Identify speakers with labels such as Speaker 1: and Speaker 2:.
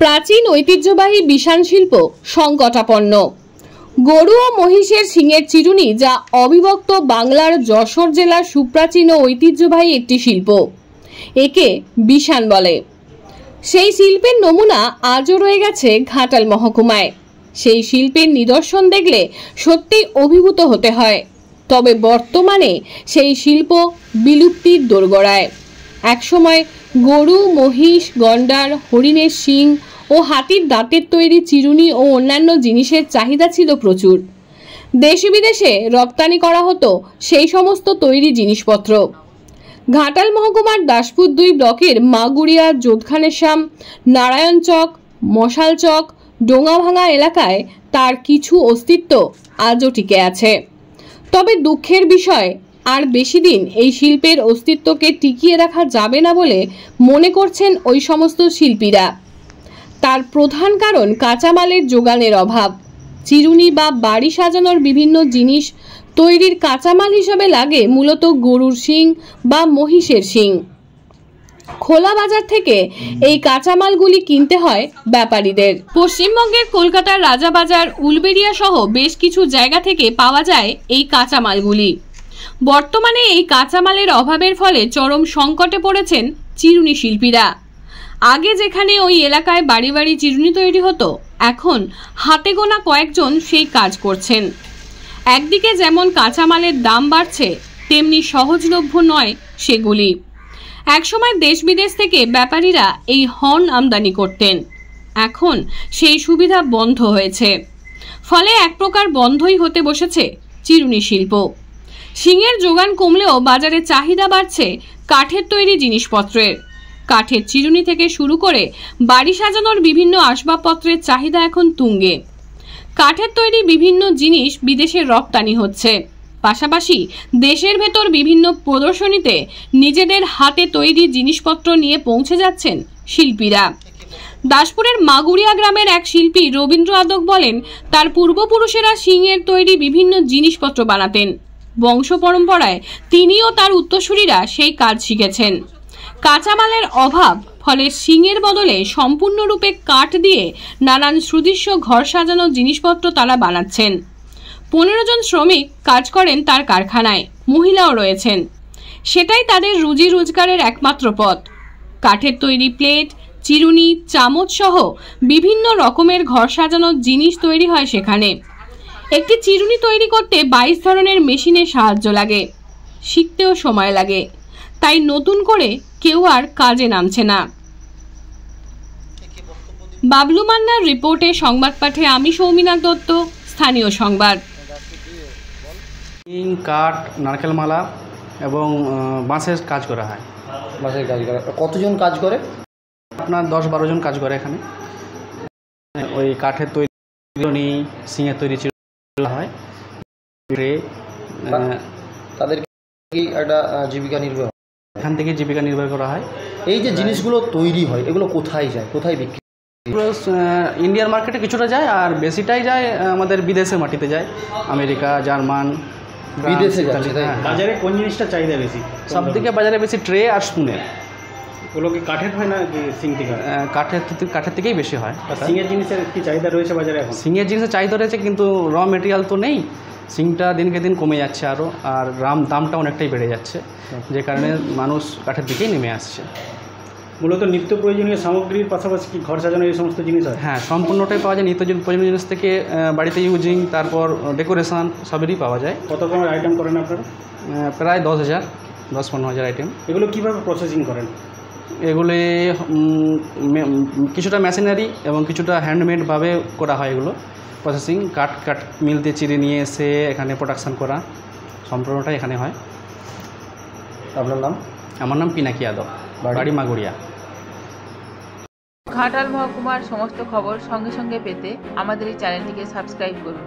Speaker 1: প্রাচীন ঐতিহ্যবাহী বিশান শিল্প সংকটাপন্ন। গরু ও মহিষের শিঙের চিরুনি, যা অবিভক্ত বাংলার যশোর জেলার সুপ্রাচীন ও ঐতিহ্যবাহী একটি শিল্প, একে বিশান বলে। সেই শিল্পের নমুনা আজও রয়ে গেছে ঘাটাল মহকুমায়। সেই শিল্পের নিদর্শন দেখলে সত্যি অভিভূত হতে হয়। তবে বর্তমানে সেই শিল্প বিলুপ্তির দোরগোড়ায়। একসময় গরু, মহিষ, গন্ডার, হরিণের শিং ও হাতির দাঁতের তৈরি চিরুনি ও অন্যান্য জিনিসের চাহিদা ছিল প্রচুর। দেশে বিদেশে রপ্তানি করা হতো সেই সমস্ত তৈরি জিনিসপত্র। ঘাটাল মহকুমার দাসপুর 2 ব্লকের মাগুড়িয়া, যোধখানেশ্যাম, নারায়ণচক, মশালচক, ডোঙাভাঙা এলাকায় তার কিছু অস্তিত্ব আজও টিকে আছে। তবে দুঃখের বিষয়, আর বেশি দিন এই শিল্পের অস্তিত্বকে টিকিয়ে রাখা যাবে না বলে মনে করছেন ওই সমস্ত শিল্পীরা। তার প্রধান কারণ কাঁচামালের যোগানের অভাব। চিরুনি বা বাড়ি সাজানোর বিভিন্ন জিনিস তৈরির কাঁচামাল হিসেবে লাগে মূলত গরুর শিং বা মহিষের শিং। খোলা বাজার থেকে এই কাঁচামালগুলি কিনতে হয় ব্যাপারীদের। পশ্চিমবঙ্গের কলকাতার রাজাবাজার, উলবেড়িয়া সহ বেশ কিছু জায়গা থেকে পাওয়া যায় এই কাঁচামালগুলি। বর্তমানে এই কাঁচামালের অভাবের ফলে চরম সংকটে পড়েছেন চিরুনি শিল্পীরা। আগে যেখানে ওই এলাকায় বাড়ি বাড়ি চিরুনি তৈরি হতো, এখন হাতে গোনা কয়েকজন সেই কাজ করছেন। একদিকে যেমন কাঁচামালের দাম বাড়ছে, তেমনি সহজলভ্য নয় সেগুলি। একসময় দেশ বিদেশ থেকে ব্যাপারীরা এই হর্ন আমদানি করতেন, এখন সেই সুবিধা বন্ধ হয়েছে। ফলে এক প্রকার বন্ধই হতে বসেছে চিরুনি শিল্প। শিঙের যোগান কমলেও বাজারে চাহিদা বাড়ছে কাঠের তৈরি জিনিসপত্রের। কাঠের চিরুনি থেকে শুরু করে বাড়ি সাজানোর বিভিন্ন আসবাবপত্রের চাহিদা এখন তুঙ্গে। কাঠের তৈরি বিভিন্ন জিনিস বিদেশে রপ্তানি হচ্ছে। পাশাপাশি দেশের ভেতর বিভিন্ন প্রদর্শনীতে নিজেদের হাতে তৈরি জিনিসপত্র নিয়ে পৌঁছে যাচ্ছেন শিল্পীরা। দাসপুরের মাগুড়িয়া গ্রামের এক শিল্পী রবীন্দ্র আদক বলেন, তার পূর্বপুরুষেরা শিঙের তৈরি বিভিন্ন জিনিসপত্র বানাতেন। বংশ পরম্পরায় তিনি ও তার উত্তরসূরিরা সেই কাজ শিখেছেন। কাঁচামালের অভাব, ফলে শিঙের বদলে সম্পূর্ণরূপে কাঠ দিয়ে নানান সুদৃশ্য ঘর সাজানোর জিনিসপত্র তারা বানাচ্ছেন। 15 জন শ্রমিক কাজ করেন তার কারখানায়, মহিলাও রয়েছেন। সেটাই তাদের রুজি রোজগারের একমাত্র পথ। কাঠের তৈরি প্লেট, চিরুনি, চামচ সহ বিভিন্ন রকমের ঘর সাজানোর জিনিস তৈরি হয় সেখানে। একটি চিরুনি তৈরি করতে 22 ধরনের মেশিনের সাহায্য লাগে, শিখতেও সময় লাগে। তাই নতুন করে কেউ আর কাজে নামছে না। বাবলু মান্নার রিপোর্টে সংবাদ পাঠে আমি সৌমিনাথ দত্ত, স্থানীয় সংবাদ।
Speaker 2: কাঠ, নারকেল মালা এবং বাঁশের কাজ করা হয়।
Speaker 3: বাঁশের কাজ করা কতজন কাজ করে?
Speaker 2: আপনার 10-12 জন কাজ করে এখানে। ওই কাঠের তৈরি চিরুনি, শিঙের তৈরি চিরুনি হয়।
Speaker 3: তাদের কি একটা জীবিকা নির্বাহ,
Speaker 2: এখান থেকে জীবিকা নির্বাহ করা হয়।
Speaker 3: এই যে জিনিসগুলো তৈরি হয়, এগুলো কোথায় যায়, কোথায় বিক্রি?
Speaker 2: ইন্ডিয়ান মার্কেটে কিছুটা যায়, আর বেশিটাই যায় আমাদের বিদেশের মাটিতে যায়, আমেরিকা, জার্মান,
Speaker 3: বিদেশে যাচ্ছে।
Speaker 4: বাজারে কোন জিনিসটা চাহিদা বেশি?
Speaker 2: সবদিকে বাজারে বেশি ট্রে আর স্পুনের।
Speaker 4: ওগুলো কি কাঠের হয় না শিং থেকে?
Speaker 2: কাঠের থেকেই বেশি হয়।
Speaker 4: শিঙের জিনিসের কি চাহিদা রয়েছে বাজারে এখন?
Speaker 2: শিঙের জিনিসের চাহিদা রয়েছে, কিন্তু র মেটেরিয়াল তো নেই। শিংটা দিনকে দিন কমে যাচ্ছে আরও, আর দামটা অনেকটাই বেড়ে যাচ্ছে, যে কারণে মানুষ কাঠের দিকেই নেমে আসছে।
Speaker 4: মূলত নিত্য প্রয়োজনীয় সামগ্রীর পাশাপাশি কি ঘর সাজানোর এই সমস্ত জিনিস হয়?
Speaker 2: হ্যাঁ, সম্পূর্ণটাই পাওয়া যায়। নিত্য প্রয়োজনীয় জিনিস থেকে বাড়িতে ইউজিং, তারপর ডেকোরেশন, সবেরই পাওয়া যায়।
Speaker 4: কত রকমের আইটেম করেন আপনারা?
Speaker 2: প্রায় 10,000-15 হাজার আইটেম।
Speaker 4: এগুলো কীভাবে প্রসেসিং করেন?
Speaker 2: এগুলি কিছুটা মেশিনারি এবং কিছুটা হ্যান্ডমেডভাবে করা হয়। এগুলো প্রসেসিং কাঠ মিল দিয়ে চিড়ে নিয়ে এসে এখানে প্রোডাকশান করা, সম্পূর্ণটাই এখানে হয়।
Speaker 3: আপনার নাম?
Speaker 2: আমার নাম পিনাকি যাদব, বাড়ি মাগুড়িয়া।
Speaker 5: ঘাটাল মহকুমার সমস্ত খবর সঙ্গে সঙ্গে পেতে আমাদের এই চ্যানেলটিকে সাবস্ক্রাইব করুন।